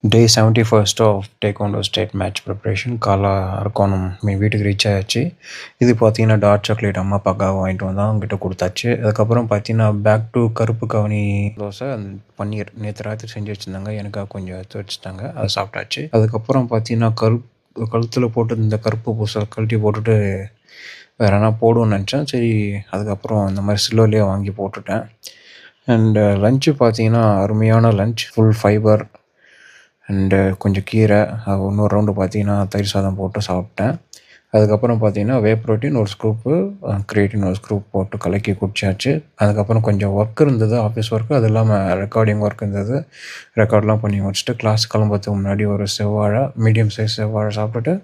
Day 71st of taekwondo state match preparation காலா அரக்கோணம் வீட்டுக்கு reach ஆயாச்சு. இது பார்த்தீங்கன்னா டார்க் சாக்லேட் அம்மா அப்பாக்காக வாங்கிட்டு வந்தோம், அவங்ககிட்ட கொடுத்தாச்சு. அதுக்கப்புறம் பார்த்தீங்கன்னா பேக் டு கருப்பு கவுனி தோசை பன்னீர் நேற்று ராத்திரி செஞ்சு வச்சுருந்தாங்க, எனக்காக கொஞ்சம் எடுத்து வச்சுட்டாங்க, அதை சாப்பிட்டாச்சு. அதுக்கப்புறம் பார்த்தீங்கன்னா கழுத்தில் போட்டு இந்த கருப்பு பூசை கழட்டி போட்டுட்டு வேறு என்ன போடுவோன்னு நினச்சேன். சரி, அதுக்கப்புறம் இந்த மாதிரி சில்வர்லேயே வாங்கி போட்டுட்டேன். அண்டு லஞ்சு பார்த்தீங்கன்னா அருமையான லஞ்ச், ஃபுல் ஃபைபர் அண்டு கொஞ்சம் கீரை, இன்னொரு ரவுண்டு பார்த்தீங்கன்னா தயிர் சாதம் போட்டு சாப்பிட்டேன். அதுக்கப்புறம் பார்த்தீங்கன்னா வே ப்ரோட்டீன் ஒரு ஸ்கூப்பு, கிரியேட்டின் ஒரு ஸ்கூப் போட்டு கலக்கி குடிச்சாச்சு. அதுக்கப்புறம் கொஞ்சம் ஒர்க் இருந்தது, ஆஃபீஸ் ஒர்க்கு, அது இல்லாமல் ரெக்கார்டிங் ஒர்க் இருந்தது. ரெக்கார்ட்லாம் பண்ணி முடிச்சுட்டு கிளாஸ் கிளம்புறதுக்கு முன்னாடி ஒரு செவ்வாழை, மீடியம் சைஸ் செவ்வாழை சாப்பிட்டுட்டு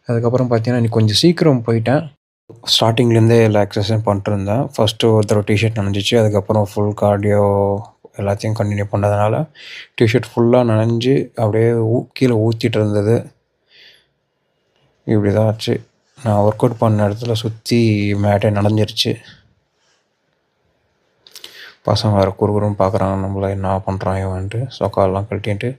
அதுக்கப்புறம் பார்த்தீங்கன்னா இன்றைக்கி கொஞ்சம் சீக்கிரம் போயிட்டேன். ஸ்டார்டிங்லேருந்தே எல்லா எக்ஸசைஸும் பண்ணிட்டுருந்தேன். ஃபஸ்ட்டு ஒருத்தர் டிஷர்ட் நனைஞ்சிச்சு, அதுக்கப்புறம் ஃபுல் கார்டியோ எல்லாத்தையும் கண்டினியூ பண்ணதுனால டிஷர்ட் ஃபுல்லாக நனைஞ்சு அப்படியே கீழே ஊற்றிட்டு இருந்தது. இப்படி தான் ஆச்சு. நான் ஒர்க் அவுட் பண்ண இடத்துல சுற்றி மேட்டே நனைஞ்சிருச்சு. பசங்க வேறு குறுகுறுன்னு பார்க்குறாங்க, நம்மள என்ன பண்ணுறான் இவன்ட்டு. சொக்காலெலாம் கழட்டின்ட்டு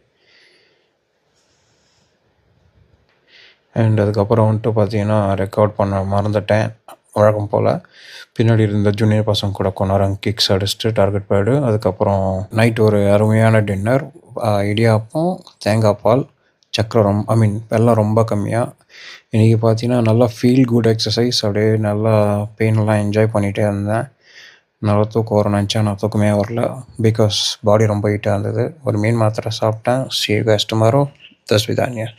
அண்ட் அதுக்கப்புறம் வந்துட்டு பார்த்தீங்கன்னா ரெக்கார்ட் பண்ண மறந்துட்டேன் வழக்கம் போல். பின்னாடி இருந்த ஜூனியர் பசங்க கூட கொஞ்ச நேரம் கிக்ஸ் அடிச்சுட்டு டார்கெட் பேடு. அதுக்கப்புறம் நைட் ஒரு அருமையான டின்னர், இடியாப்பம், தேங்காய் பால், சக்கரை வெல்லம் ரொம்ப கம்மியாக. இன்றைக்கி பார்த்தீங்கன்னா நல்லா ஃபீல் குட் எக்ஸசைஸ், அப்படியே நல்லா பெயின்லாம் என்ஜாய் பண்ணிகிட்டே இருந்தேன். நல்லா தூக்கம் வர நினச்சேன், நான் தூக்கமே வரல, பிகாஸ் பாடி ரொம்ப ஹீட்டாக இருந்தது. ஒரு மீன் மாத்திரை சாப்பிட்டேன். See you guys tomorrow. தஸ்விதானியா.